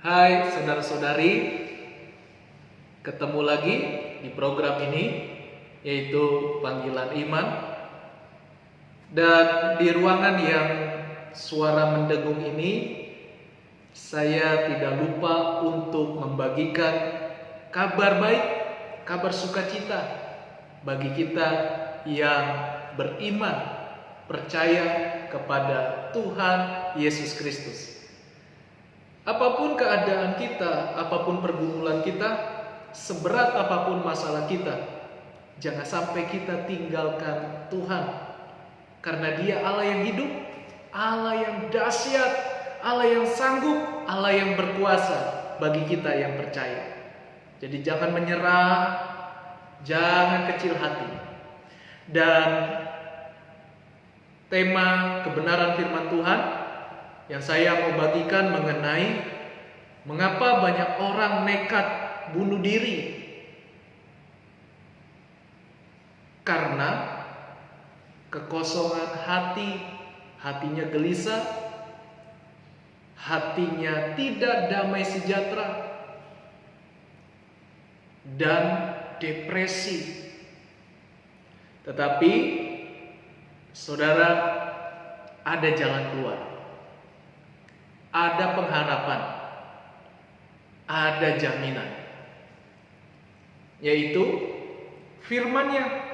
Hai saudara-saudari, ketemu lagi di program ini, yaitu Panggilan Iman. Dan di ruangan yang suara mendengung ini, saya tidak lupa untuk membagikan kabar baik, kabar sukacita bagi kita yang beriman, percaya kepada Tuhan Yesus Kristus. Apapun keadaan kita, apapun pergumulan kita, seberat apapun masalah kita, jangan sampai kita tinggalkan Tuhan. Karena Dia Allah yang hidup, Allah yang dahsyat, Allah yang sanggup, Allah yang berkuasa bagi kita yang percaya. Jadi jangan menyerah, jangan kecil hati. Dan tema kebenaran firman Tuhan yang saya mau bagikan mengenai mengapa banyak orang nekat bunuh diri. Karena kekosongan hati, hatinya gelisah, hatinya tidak damai sejahtera, dan depresi. Tetapi saudara, ada jalan keluar. Ada pengharapan, ada jaminan, yaitu firman-Nya,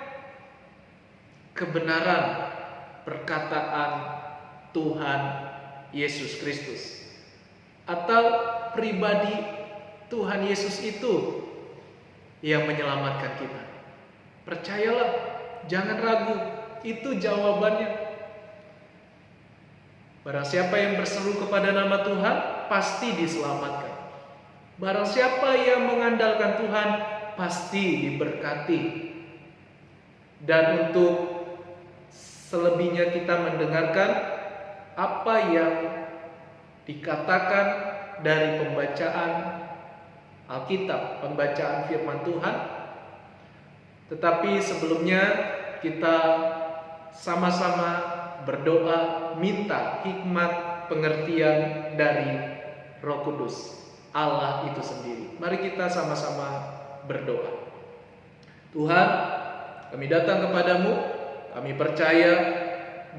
kebenaran perkataan Tuhan Yesus Kristus, atau pribadi Tuhan Yesus itu yang menyelamatkan kita. Percayalah, jangan ragu, itu jawabannya. Barang siapa yang berseru kepada nama Tuhan, pasti diselamatkan. Barang siapa yang mengandalkan Tuhan, pasti diberkati. Dan untuk selebihnya kita mendengarkan apa yang dikatakan dari pembacaan Alkitab, pembacaan firman Tuhan. Tetapi sebelumnya kita sama-sama berdoa, minta hikmat pengertian dari Roh Kudus, Allah itu sendiri. Mari kita sama-sama berdoa. Tuhan, kami datang kepadamu, kami percaya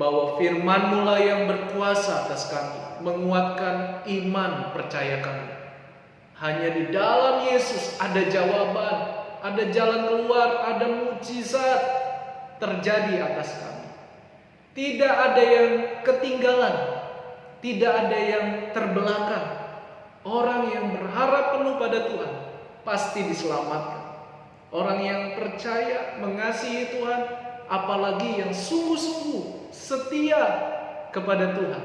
bahwa firman-Mu lah yang berkuasa atas kami, menguatkan iman percaya kami. Hanya di dalam Yesus ada jawaban, ada jalan keluar, ada mukjizat terjadi atas kami. Tidak ada yang ketinggalan, tidak ada yang terbelakang. Orang yang berharap penuh pada Tuhan pasti diselamatkan. Orang yang percaya, mengasihi Tuhan, apalagi yang sungguh-sungguh setia kepada Tuhan,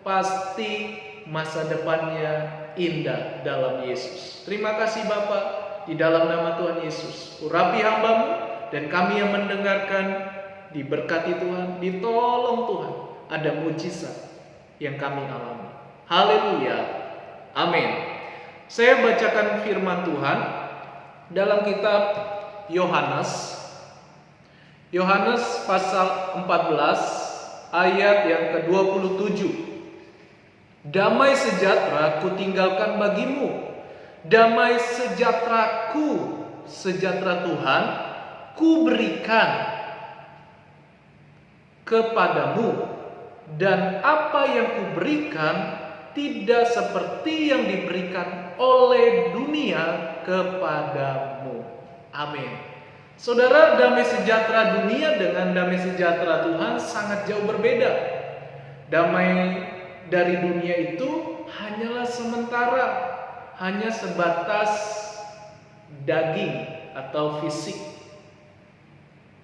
pasti masa depannya indah dalam Yesus. Terima kasih Bapa, di dalam nama Tuhan Yesus, urapi hamba-Mu dan kami yang mendengarkan, diberkati Tuhan, ditolong Tuhan, ada mujizat yang kami alami. Haleluya, amin. Saya bacakan firman Tuhan dalam kitab Yohanes pasal 14 ayat yang ke-27. Damai sejahtera kutinggalkan bagimu, damai sejahteraku, sejahtera Tuhan ku berikan kepadamu, dan apa yang kuberikan tidak seperti yang diberikan oleh dunia kepadamu. Amin. Saudara, damai sejahtera dunia dengan damai sejahtera Tuhan sangat jauh berbeda. Damai dari dunia itu hanyalah sementara, hanya sebatas daging atau fisik,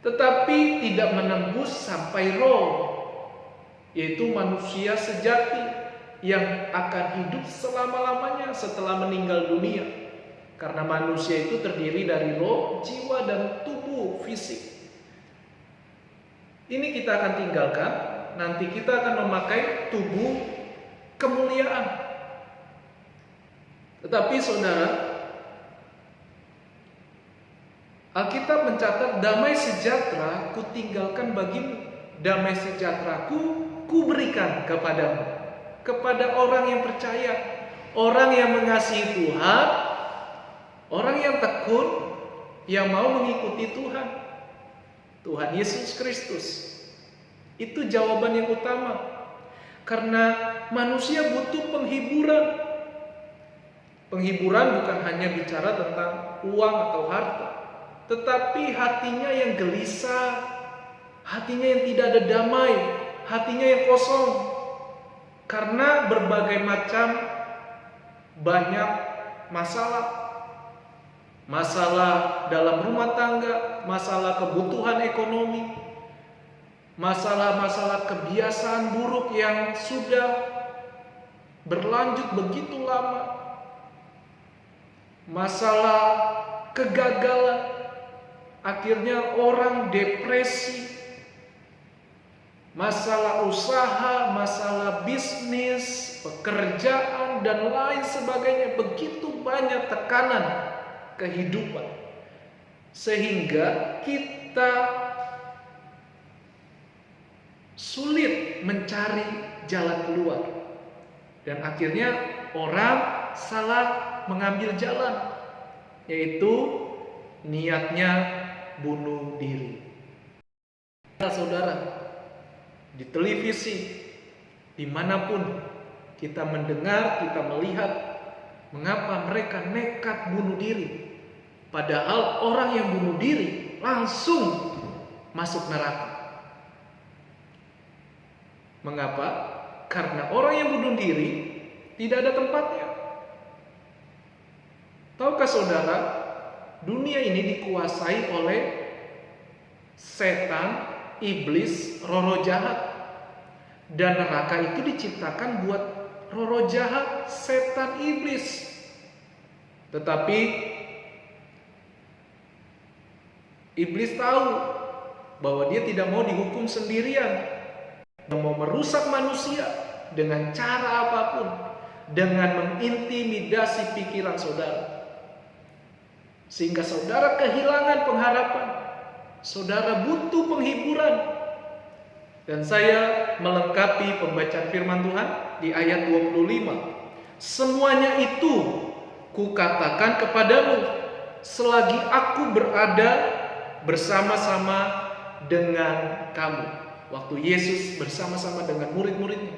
tetapi tidak menembus sampai roh, yaitu manusia sejati yang akan hidup selama-lamanya setelah meninggal dunia. Karena manusia itu terdiri dari roh, jiwa, dan tubuh fisik. Ini kita akan tinggalkan, nanti kita akan memakai tubuh kemuliaan. Tetapi saudara, Alkitab mencatat damai sejahtera kutinggalkan bagimu, damai sejahteraku kuberikan kepadamu, kepada orang yang percaya, Orang yang mengasihi Tuhan, orang yang tekun, yang mau mengikuti Tuhan, Tuhan Yesus Kristus. Itu jawaban yang utama. Karena manusia butuh penghiburan. Penghiburan bukan hanya bicara tentang uang atau harta, tetapi hatinya yang gelisah, hatinya yang tidak ada damai, hatinya yang kosong. Karena berbagai macam banyak masalah. Masalah dalam rumah tangga, masalah kebutuhan ekonomi, masalah-masalah kebiasaan buruk yang sudah berlanjut begitu lama, masalah kegagalan, akhirnya orang depresi, masalah usaha, masalah bisnis, pekerjaan, dan lain sebagainya. Begitu banyak tekanan kehidupan, sehingga kita sulit mencari jalan keluar, dan akhirnya orang salah mengambil jalan, yaitu niatnya bunuh diri. Saudara, di televisi, dimanapun kita mendengar, kita melihat mengapa mereka nekat bunuh diri, padahal orang yang bunuh diri langsung masuk neraka. Mengapa? Karena orang yang bunuh diri tidak ada tempatnya. Tahukah saudara, dunia ini dikuasai oleh setan, iblis, roh-roh jahat. Dan neraka itu diciptakan buat roh-roh jahat, setan, iblis. Tetapi iblis tahu bahwa dia tidak mau dihukum sendirian, yang mau merusak manusia dengan cara apapun, dengan mengintimidasi pikiran saudara, sehingga saudara kehilangan pengharapan, saudara butuh penghiburan. Dan saya melengkapi pembacaan firman Tuhan di ayat 25. Semuanya itu kukatakan kepadamu selagi aku berada bersama-sama dengan kamu. Waktu Yesus bersama-sama dengan murid-muridnya,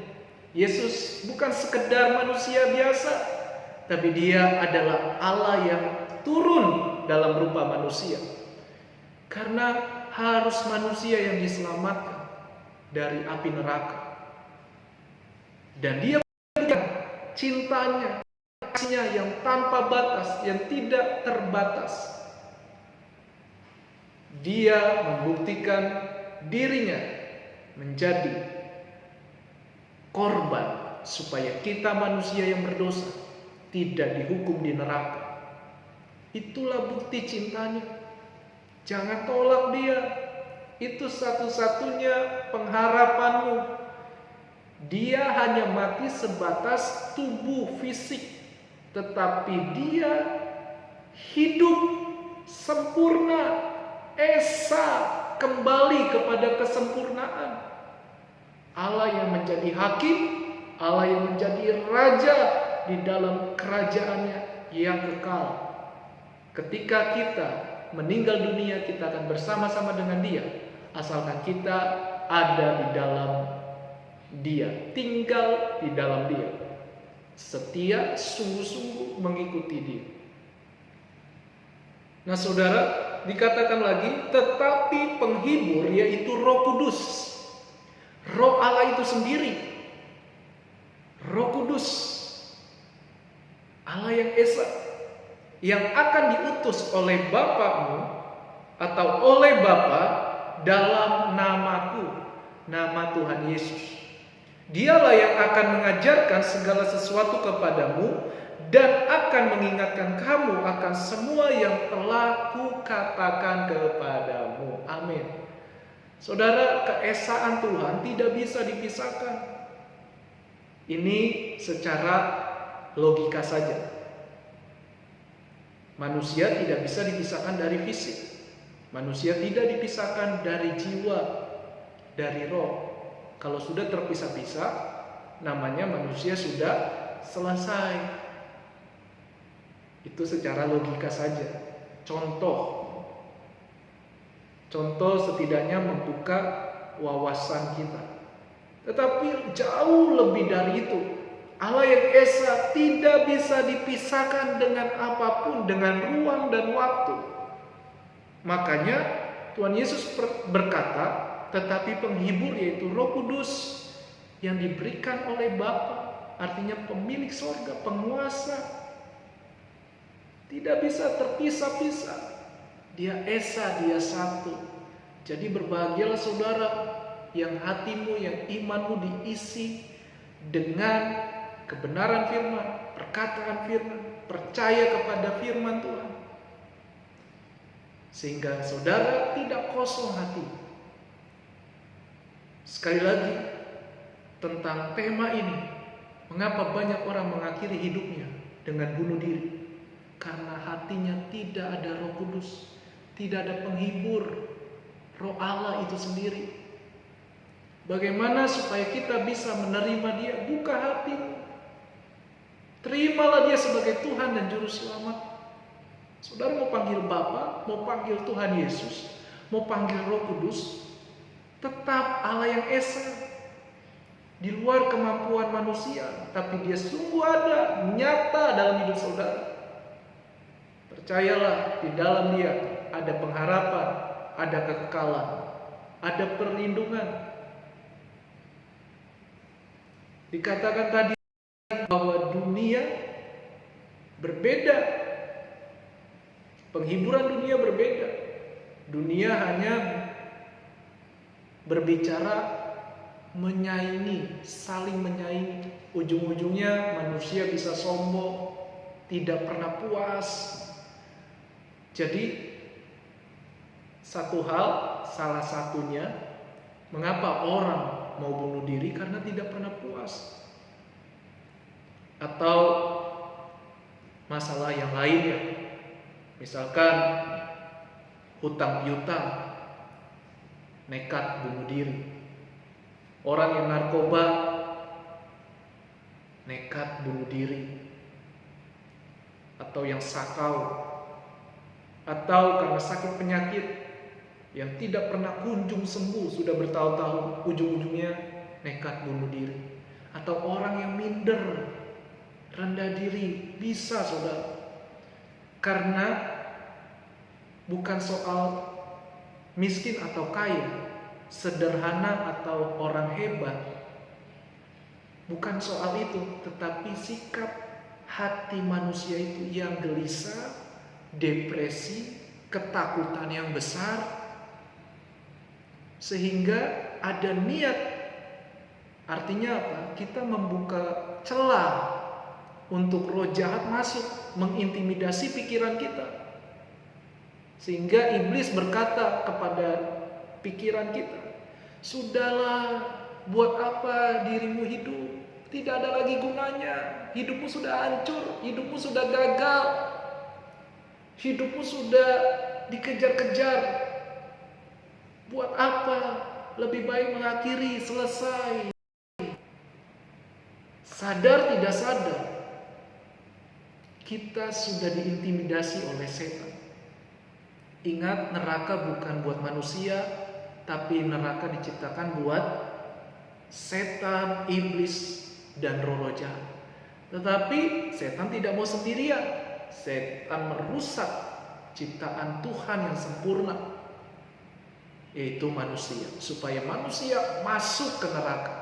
Yesus bukan sekedar manusia biasa, tapi dia adalah Allah yang turun dalam rupa manusia. Karena harus manusia yang diselamatkan dari api neraka. Dan dia berikan cintanya, kasihnya yang tanpa batas, yang tidak terbatas. Dia membuktikan dirinya menjadi korban supaya kita manusia yang berdosa tidak dihukum di neraka. Itulah bukti cintanya. Jangan tolak dia. Itu satu-satunya pengharapanmu. Dia hanya mati sebatas tubuh fisik, tetapi dia hidup sempurna, esa, kembali kepada kesempurnaan. Allah yang menjadi hakim, Allah yang menjadi raja di dalam kerajaannya yang kekal. Ketika kita meninggal dunia, kita akan bersama-sama dengan dia, asalkan kita ada di dalam dia, tinggal di dalam dia, setia sungguh-sungguh mengikuti dia. Nah saudara, dikatakan lagi, tetapi penghibur yaitu Roh Kudus, Roh Allah itu sendiri, Roh Kudus, Allah yang esa, yang akan diutus oleh Bapakmu atau oleh Bapa dalam namaku, nama Tuhan Yesus. Dialah yang akan mengajarkan segala sesuatu kepadamu dan akan mengingatkan kamu akan semua yang telah kukatakan kepadamu. Amin. Saudara, keesaan Tuhan tidak bisa dipisahkan. Ini secara logika saja. Manusia tidak bisa dipisahkan dari fisik. Manusia tidak dipisahkan dari jiwa, dari roh. Kalau sudah terpisah-pisah, namanya manusia sudah selesai. Itu secara logika saja. Contoh setidaknya membuka wawasan kita. Tetapi jauh lebih dari itu, Allah yang Esa tidak bisa dipisahkan dengan apapun, dengan ruang dan waktu. Makanya Tuhan Yesus berkata, tetapi penghibur yaitu Roh Kudus yang diberikan oleh Bapa, artinya pemilik sorga, penguasa, tidak bisa terpisah-pisah. Dia Esa, dia satu. Jadi berbahagialah saudara yang hatimu, yang imanmu diisi dengan kebenaran firman, perkataan firman, percaya kepada firman Tuhan. Sehingga saudara tidak kosong hati. Sekali lagi, tentang tema ini, mengapa banyak orang mengakhiri hidupnya dengan bunuh diri? Karena hatinya tidak ada Roh Kudus, tidak ada penghibur, Roh Allah itu sendiri. Bagaimana supaya kita bisa menerima Dia? Buka hatimu. Terimalah Dia sebagai Tuhan dan Juru Selamat. Saudara mau panggil Bapa, mau panggil Tuhan Yesus, mau panggil Roh Kudus, tetap Allah yang Esa. Di luar kemampuan manusia, tapi Dia sungguh ada, nyata dalam hidup saudara. Percayalah, di dalam Dia ada pengharapan, ada kekekalan, ada perlindungan. Dikatakan tadi bahwa dunia berbeda. Penghiburan dunia berbeda. Dunia hanya berbicara menyaingi, saling menyaingi. Ujung-ujungnya manusia bisa sombong, tidak pernah puas. Jadi satu hal, salah satunya, mengapa orang mau bunuh diri? Karena tidak pernah puas. Atau masalah yang lainnya, misalkan hutang piutang, nekat bunuh diri. Orang yang narkoba, nekat bunuh diri. Atau yang sakau, atau karena sakit penyakit yang tidak pernah kunjung sembuh, sudah bertahun-tahun, ujung-ujungnya nekat bunuh diri. Atau orang yang minder, rendah diri, bisa saudara. Karena bukan soal miskin atau kaya, sederhana atau orang hebat, bukan soal itu, tetapi sikap hati manusia itu yang gelisah, depresi, ketakutan yang besar, sehingga ada niat. Artinya apa? Kita membuka celah untuk roh jahat masuk, mengintimidasi pikiran kita. Sehingga iblis berkata kepada pikiran kita, sudahlah, buat apa dirimu hidup? Tidak ada lagi gunanya. Hidupmu sudah hancur, hidupmu sudah gagal, hidupmu sudah dikejar-kejar. Buat apa? Lebih baik mengakhiri, selesai. Sadar tidak sadar, kita sudah diintimidasi oleh setan. Ingat, neraka bukan buat manusia, tapi neraka diciptakan buat setan, iblis, dan roh-roh jahat. Tetapi setan tidak mau sendirian. Setan merusak ciptaan Tuhan yang sempurna, yaitu manusia, supaya manusia masuk ke neraka.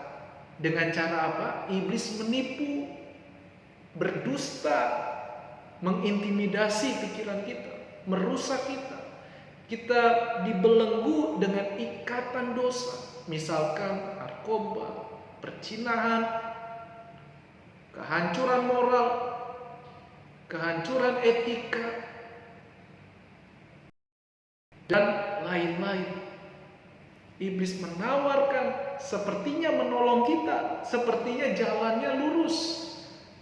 Dengan cara apa? Iblis menipu, berdusta, mengintimidasi pikiran kita, merusak kita. Kita dibelenggu dengan ikatan dosa, misalkan narkoba, percinahan, kehancuran moral, kehancuran etika, dan lain-lain. Iblis menawarkan, sepertinya menolong kita, sepertinya jalannya lurus,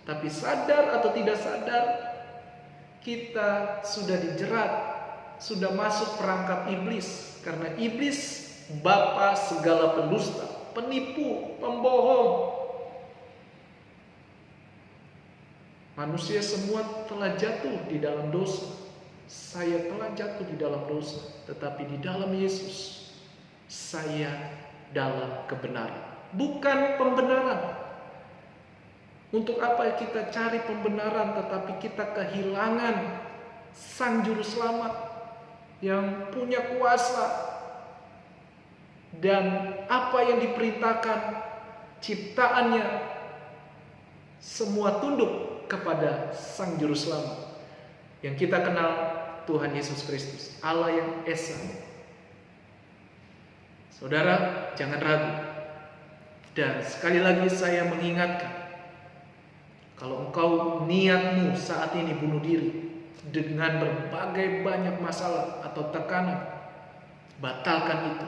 tapi sadar atau tidak sadar, kita sudah dijerat, sudah masuk perangkap iblis. Karena iblis bapa segala pendusta, penipu, pembohong. Manusia semua telah jatuh di dalam dosa. Saya telah jatuh di dalam dosa, tetapi di dalam Yesus saya dalam kebenaran. Bukan pembenaran. Untuk apa kita cari pembenaran tetapi kita kehilangan Sang Juru Selamat yang punya kuasa, dan apa yang diperintahkan ciptaannya semua tunduk kepada Sang Juru Selamat yang kita kenal, Tuhan Yesus Kristus, Allah yang Esa. Saudara, jangan ragu. Dan sekali lagi saya mengingatkan, kalau engkau niatmu saat ini bunuh diri dengan berbagai banyak masalah atau tekanan, batalkan itu.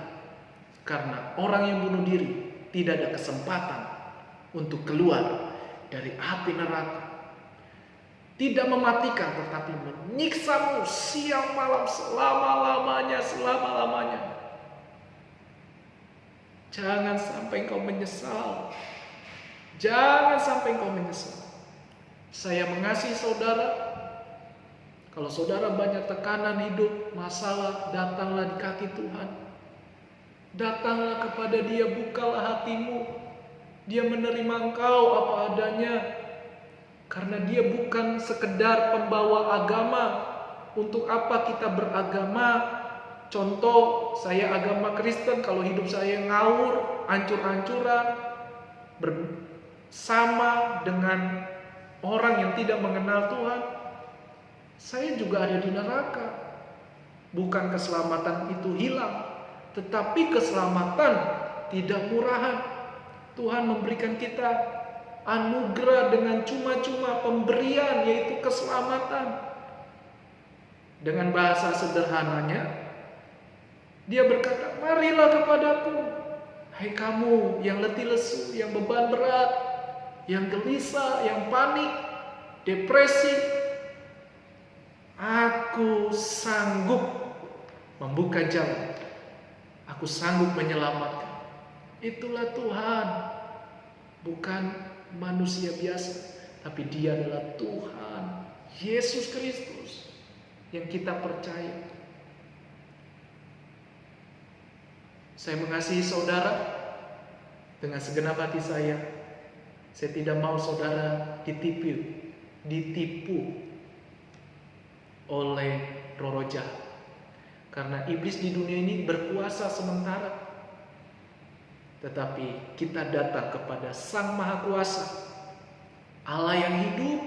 Karena orang yang bunuh diri tidak ada kesempatan untuk keluar dari api neraka. Tidak mematikan, tetapi menyiksamu siang malam selama-lamanya. Jangan sampai engkau menyesal. Jangan sampai engkau menyesal. Saya mengasihi saudara. Kalau saudara banyak tekanan hidup, masalah, datanglah di kaki Tuhan. Datanglah kepada Dia, bukalah hatimu. Dia menerima engkau apa adanya. Karena Dia bukan sekedar pembawa agama. Untuk apa kita beragama? Contoh, saya agama Kristen, kalau hidup saya ngawur, ancur-ancuran, bersama dengan orang yang tidak mengenal Tuhan, saya juga ada di neraka. Bukan keselamatan itu hilang, tetapi keselamatan tidak murahan. Tuhan memberikan kita anugerah dengan cuma-cuma pemberian, yaitu keselamatan. Dengan bahasa sederhananya, Dia berkata, marilah kepadaku, hai kamu yang letih lesu, yang beban berat, yang gelisah, yang panik, depresi. Aku sanggup membuka jalan. Aku sanggup menyelamatkan. Itulah Tuhan. Bukan manusia biasa, tapi Dia adalah Tuhan Yesus Kristus yang kita percaya. Saya mengasihi saudara dengan segenap hati saya. Saya tidak mau saudara ditipu oleh roh jahat. Karena iblis di dunia ini berkuasa sementara. Tetapi kita datang kepada Sang Maha Kuasa, Allah yang hidup,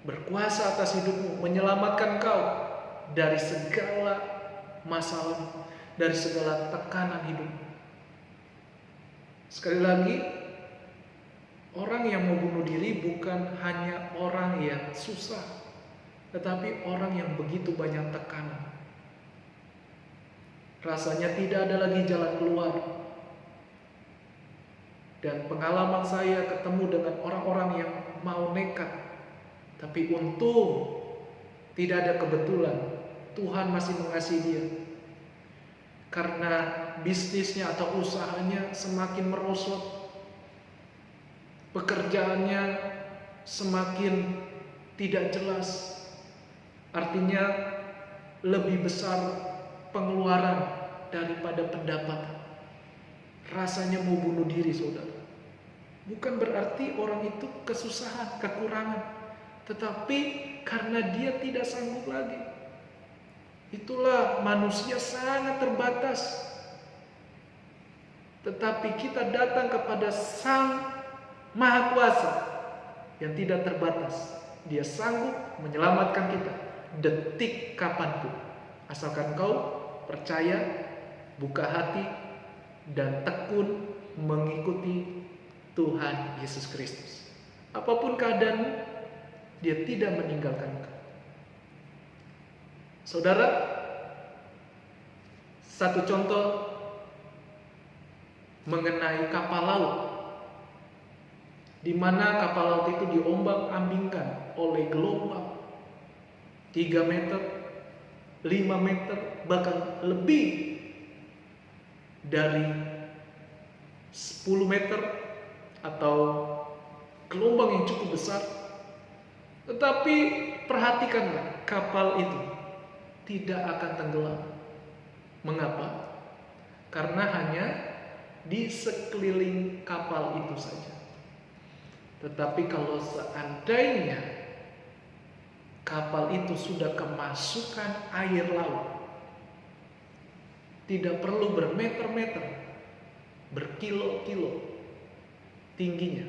berkuasa atas hidupmu, menyelamatkan kau dari segala masalah, dari segala tekanan hidup. Sekali lagi, orang yang mau bunuh diri bukan hanya orang yang susah, tetapi orang yang begitu banyak tekanan. Rasanya tidak ada lagi jalan keluar. Dan pengalaman saya ketemu dengan orang-orang yang mau nekat, tapi untung tidak ada kebetulan. Tuhan masih mengasihi dia. Karena bisnisnya atau usahanya semakin merosot, pekerjaannya semakin tidak jelas. Artinya lebih besar pengeluaran daripada pendapatan. Rasanya mau bunuh diri, saudara. Bukan berarti orang itu kesusahan, kekurangan, tetapi karena dia tidak sanggup lagi. Itulah manusia sangat terbatas. Tetapi kita datang kepada Sang Maha Kuasa yang tidak terbatas. Dia sanggup menyelamatkan kita detik kapanpun. Asalkan kau percaya, buka hati, dan tekun mengikuti Tuhan Yesus Kristus. Apapun keadaanmu, Dia tidak meninggalkan engkau. Saudara, satu contoh mengenai kapal laut, di mana kapal laut itu diombang-ambingkan oleh gelombang 3 meter, 5 meter, bahkan lebih dari 10 meter, atau gelombang yang cukup besar. Tetapi perhatikanlah, kapal itu tidak akan tenggelam. Mengapa? Karena hanya di sekeliling kapal itu saja. Tetapi kalau seandainya kapal itu sudah kemasukan air laut, tidak perlu bermeter-meter, berkilo-kilo tingginya,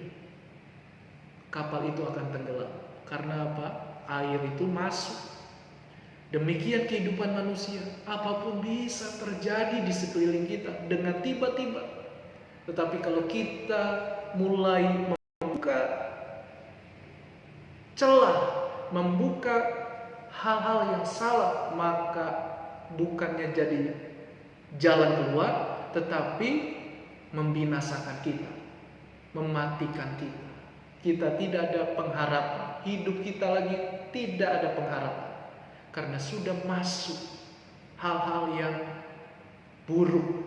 kapal itu akan tenggelam. Karena apa? Air itu masuk. Demikian kehidupan manusia, apapun bisa terjadi di sekeliling kita dengan tiba-tiba. Tetapi kalau kita mulai membuka celah, membuka hal-hal yang salah, maka bukannya jadi jalan keluar, tetapi membinasakan kita, mematikan kita. Kita tidak ada pengharapan, hidup kita lagi tidak ada pengharapan, karena sudah masuk hal-hal yang buruk,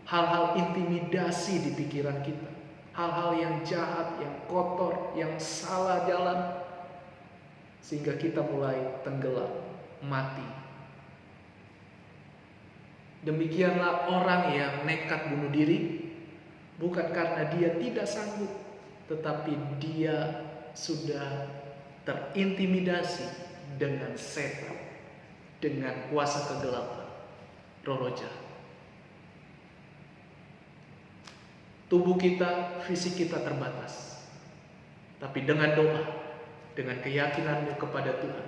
hal-hal intimidasi di pikiran kita, hal-hal yang jahat, yang kotor, yang salah jalan, sehingga kita mulai tenggelam, mati. Demikianlah orang yang nekat bunuh diri, bukan karena dia tidak sanggup, tetapi dia sudah terintimidasi dengan setan, dengan kuasa kegelapan, roh jahat. Tubuh kita, fisik kita terbatas, tapi dengan doa, dengan keyakinanmu kepada Tuhan,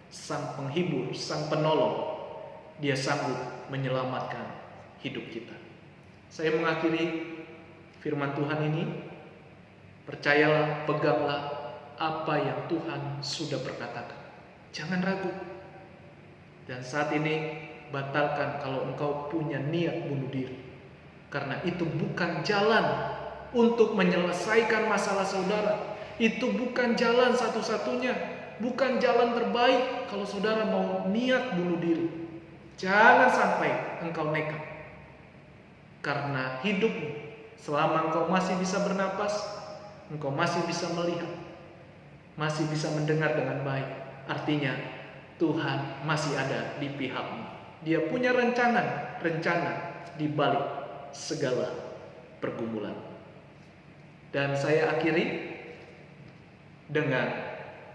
Sang Penghibur, Sang Penolong, Dia sanggup menyelamatkan hidup kita. Saya mengakhiri firman Tuhan ini. Percayalah, peganglah apa yang Tuhan sudah berkatakan. Jangan ragu. Dan saat ini batalkan kalau engkau punya niat bunuh diri. Karena itu bukan jalan untuk menyelesaikan masalah saudara. Itu bukan jalan satu-satunya. Bukan jalan terbaik kalau saudara mau niat bunuh diri. Jangan sampai engkau nekat. Karena hidupmu, selama engkau masih bisa bernapas, engkau masih bisa melihat, masih bisa mendengar dengan baik. Artinya Tuhan masih ada di pihakmu. Dia punya rencana di balik segala pergumulan. Dan saya akhiri dengan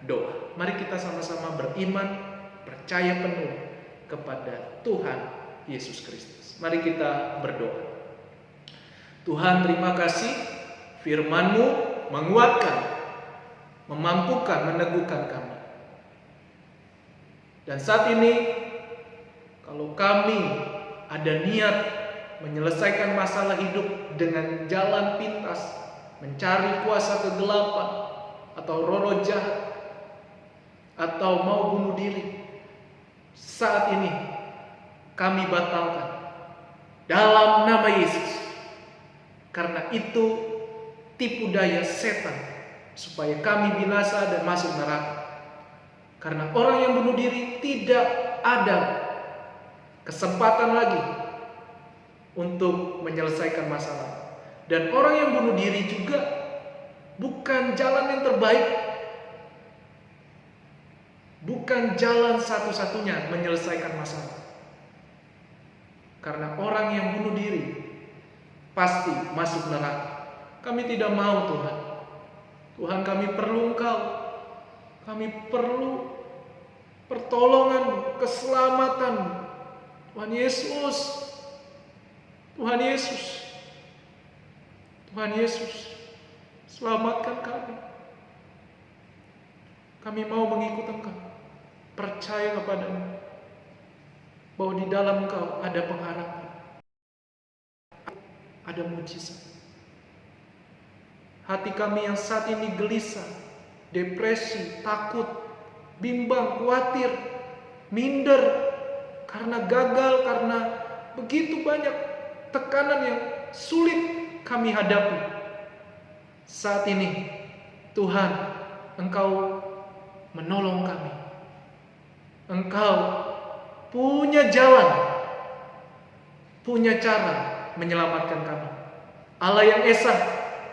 doa. Mari kita sama-sama beriman, percaya penuh kepada Tuhan Yesus Kristus. Mari kita berdoa. Tuhan, terima kasih firman-Mu menguatkan, memampukan, meneguhkan kami. Dan saat ini, kalau kami ada niat menyelesaikan masalah hidup dengan jalan pintas, mencari kuasa kegelapan, atau roh jahat, atau mau bunuh diri, saat ini kami batalkan dalam nama Yesus. Karena itu tipu daya setan supaya kami binasa dan masuk neraka. Karena orang yang bunuh diri tidak ada kesempatan lagi untuk menyelesaikan masalah. Dan orang yang bunuh diri juga bukan jalan yang terbaik, bukan jalan satu-satunya menyelesaikan masalah. Karena orang yang bunuh diri pasti masuk neraka. Kami tidak mau, Tuhan. Tuhan, kami perlu Engkau. Kami perlu pertolongan, keselamatan. Tuhan Yesus. Tuhan Yesus. Tuhan Yesus. Selamatkan kami. Kami mau mengikut Engkau. Percaya kepada-Mu. Bahwa di dalam Engkau ada pengharapan. Ada mujizat. Hati kami yang saat ini gelisah, depresi, takut, bimbang, khawatir, minder, karena gagal, karena begitu banyak tekanan yang sulit kami hadapi. Saat ini, Tuhan, Engkau menolong kami. Engkau punya jalan, punya cara menyelamatkan kami. Allah yang esa,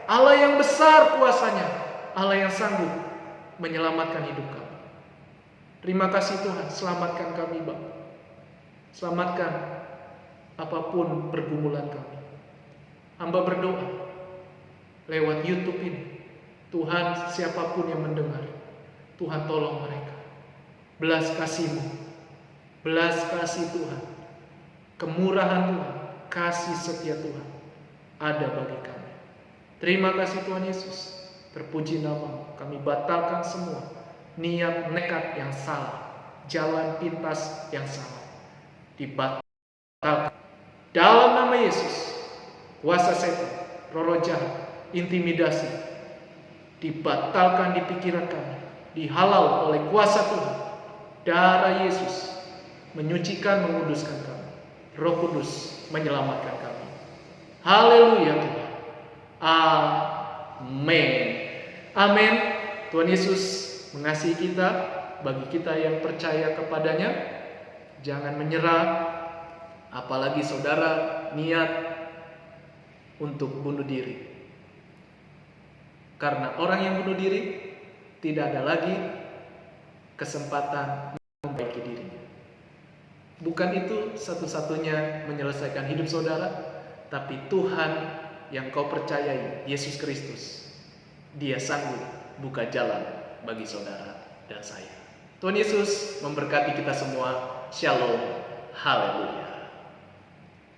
Allah yang besar kuasanya, Allah yang sanggup menyelamatkan hidup kami. Terima kasih Tuhan, selamatkan kami Bapa. Selamatkan apapun pergumulan kami. Hamba berdoa lewat YouTube ini. Tuhan, siapapun yang mendengar, Tuhan tolong mereka. Belas kasih-Mu, belas kasih Tuhan, kemurahan Tuhan, kasih setia Tuhan ada bagi kami. Terima kasih Tuhan Yesus. Terpuji nama-Mu. Kami batalkan semua niat nekat yang salah, jalan pintas yang salah, dibatalkan dalam nama Yesus. Kuasa setan, roh jahat, intimidasi dibatalkan di pikiran kami, dihalau oleh kuasa Tuhan. Darah Yesus menyucikan, menguduskan kami. Roh Kudus menyelamatkan kami. Haleluya Tuhan. Amin. Amin. Tuhan Yesus mengasihi kita. Bagi kita yang percaya kepadanya, jangan menyerah. Apalagi saudara niat untuk bunuh diri. Karena orang yang bunuh diri tidak ada lagi kesempatan memperbaiki dirinya. Bukan itu satu-satunya menyelesaikan hidup saudara, tapi Tuhan yang kau percayai, Yesus Kristus, Dia sanggup buka jalan bagi saudara dan saya. Tuhan Yesus memberkati kita semua. Shalom. Haleluya.